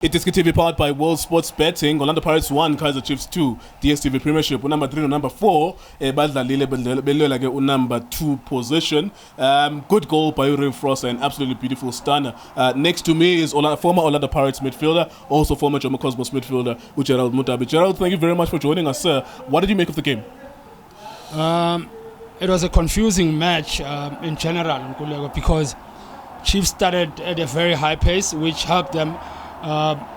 iDiskiTV powered by World Sports Betting. Orlando Pirates 1, Kaizer Chiefs 2. DStv Premiership. Number 3 and number 4. Badlalile number 2 position. Good goal by Frosler, an absolutely beautiful stunner. Next to me is former Orlando Pirates midfielder, also former Jomo Cosmos midfielder, Gerald Modabi. Gerald, thank you very much for joining us, sir. What did you make of the game? It was a confusing match in general, because Chiefs started at a very high pace, which helped them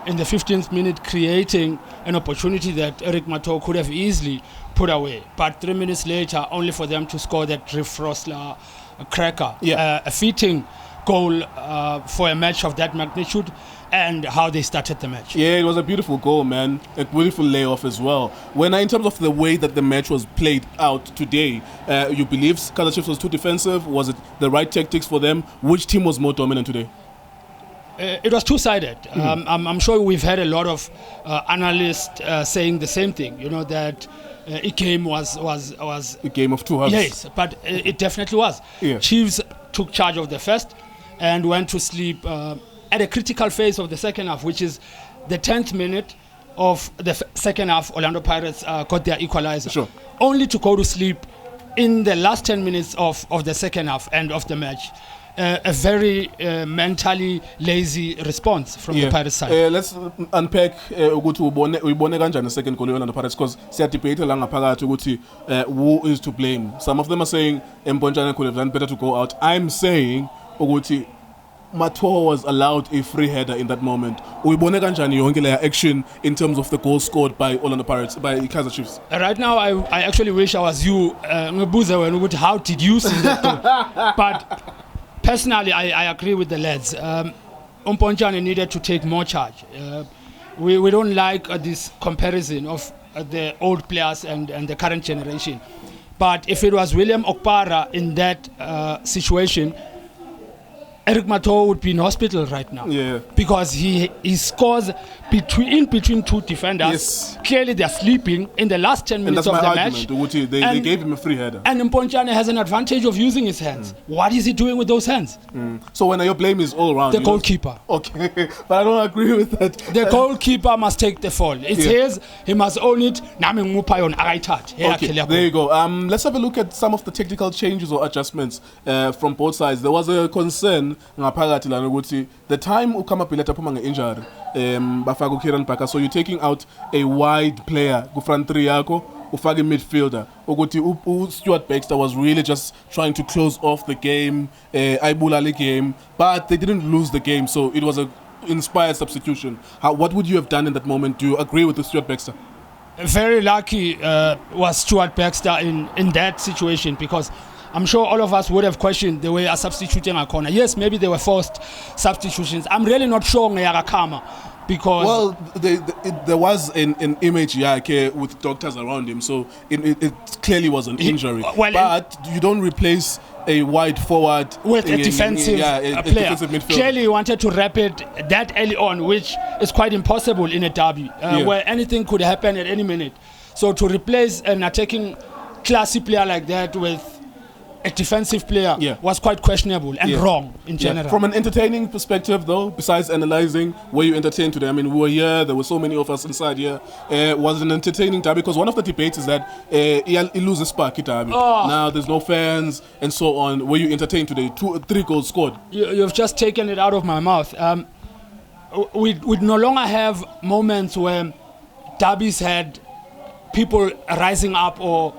in the 15th minute creating an opportunity that Eric Matoho could have easily put away. But 3 minutes later, only for them to score that Frosler cracker. A fitting goal for a match of that magnitude and how they started the match. Yeah, it was a beautiful goal, man. A beautiful layoff as well. In terms of the way that the match was played out today, you believe Kaizer Chiefs was too defensive? Was it the right tactics for them? Which team was more dominant today? It was two-sided. I'm sure we've had a lot of analysts saying the same thing. that a game was a game of two halves. Yes, but it definitely was. Yeah. Chiefs took charge of the first and went to sleep at a critical phase of the second half, which is the 10th minute of the second half. Orlando Pirates got their equalizer, sure, only to go to sleep in the last 10 minutes of the second half and of the match. A very mentally lazy response from the Pirates side. Let's unpack ukuthi uyibone kanjani second goal yona Pirates, because siya debate la ngaphakathi ukuthi who is to blame. Some of them are saying Mponjane could have done better to go out. I'm saying ukuthi Matoho was allowed a free header in that moment. Uyibone kanjani yonke le action in terms of the goal scored by Orlando Pirates, by Kaizer Chiefs? Right now I actually wish I was you. How did you see that goal? But personally, I agree with the lads. Mponjane needed to take more charge. We don't like this comparison of the old players and the current generation. But if it was William Okpara in that situation, Eric Matoho would be in hospital right now. Yeah. Because he scores between two defenders. Yes. Clearly they're sleeping in the last 10 minutes of the match. They gave him a free header. And Mponjane has an advantage of using his hands. What is he doing with those hands? So when your blame is all around. The goalkeeper. Okay, but I don't agree with that. The goalkeeper must take the fall. It's his. He must own it. Okay, there you go. Let's have a look at some of the technical changes or adjustments from both sides. There was a concern ngaphakathi lana ukuthi the time uKamapileta phuma nge-injury bafaka uKieran Barker, so you're taking out a wide player ku front three yakho ufake midfielder ukuthi Stuart Baxter was really just trying to close off the game, ayibulale game, but they didn't lose the game, so it was a inspired substitution. What would you have done in that moment? Do you agree with the Stuart Baxter? Very lucky was Stuart Baxter in that situation, because I'm sure all of us would have questioned the way a substituting a corner. Yes, maybe they were forced substitutions. I'm really not sure Ngayakama, because there was an image with doctors around him, so it clearly was an injury. But you don't replace a wide forward with a defensive player. Defensive midfielder. Clearly, he wanted to wrap it that early on, which is quite impossible in a derby, where anything could happen at any minute. So to replace an attacking classy player like that with a defensive player was quite questionable and wrong in general. From an entertaining perspective, though, besides analyzing, were you entertained today? I mean, we were here, there were so many of us inside here. Was it an entertaining derby? Because one of the debates is that it loses spark derby. Now there's no fans and so on. Were you entertained today? 3 goals scored. You've just taken it out of my mouth. We no longer have moments where derbies had people rising up or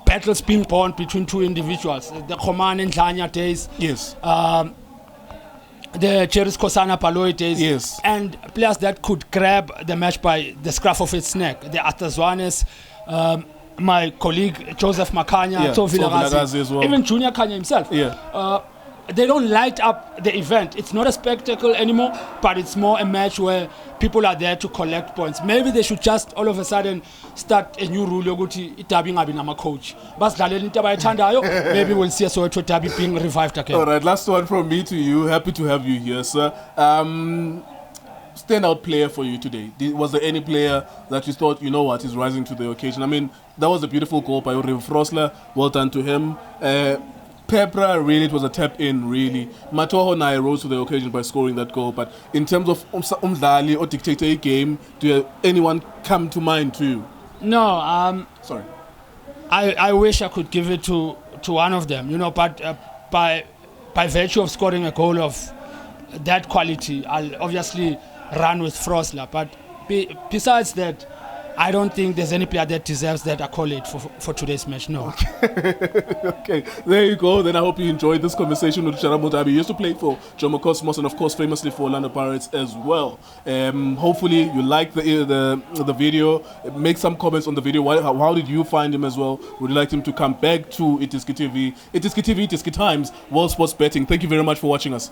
battles being born between two individuals. The Koman and Tlanya days. Yes. The Cheris Kosana Paloi days. Yes. And players that could grab the match by the scruff of its neck. The Atazwanes, my colleague Joseph Makanya, Vilagazi as well. Even Junior Kanya himself. They don't light up the event. It's not a spectacle anymore, but it's more a match where people are there to collect points. Maybe they should just all of a sudden start a new rule yokuthi idabi ngabi nama coach. Basidlalele into abayithandayo. Maybe we'll see a Soweto derby being revived again. All right, last one from me to you. Happy to have you here, sir. Standout player for you today? Was there any player that you thought, you know what, is rising to the occasion? I mean, that was a beautiful goal by Frosler. Well done to him. Pepra, really, it was a tap in, really. Matoho and I rose to the occasion by scoring that goal. But in terms of umdlali or dictator a game, do anyone come to mind to you? No. Sorry. I wish I could give it to one of them, but by virtue of scoring a goal of that quality, I'll obviously run with Frosler. But besides that, I don't think there's any player that deserves that accolade for today's match. No. Okay, there you go. Then I hope you enjoyed this conversation with Gerald Modabi. He used to play for Jomo Cosmos and, of course, famously for Orlando Pirates as well. Hopefully, you like the video. Make some comments on the video. How did you find him as well? Would you like him to come back to iDiskiTV? iDiskiTV, iDiski Times, World Sports Betting. Thank you very much for watching us.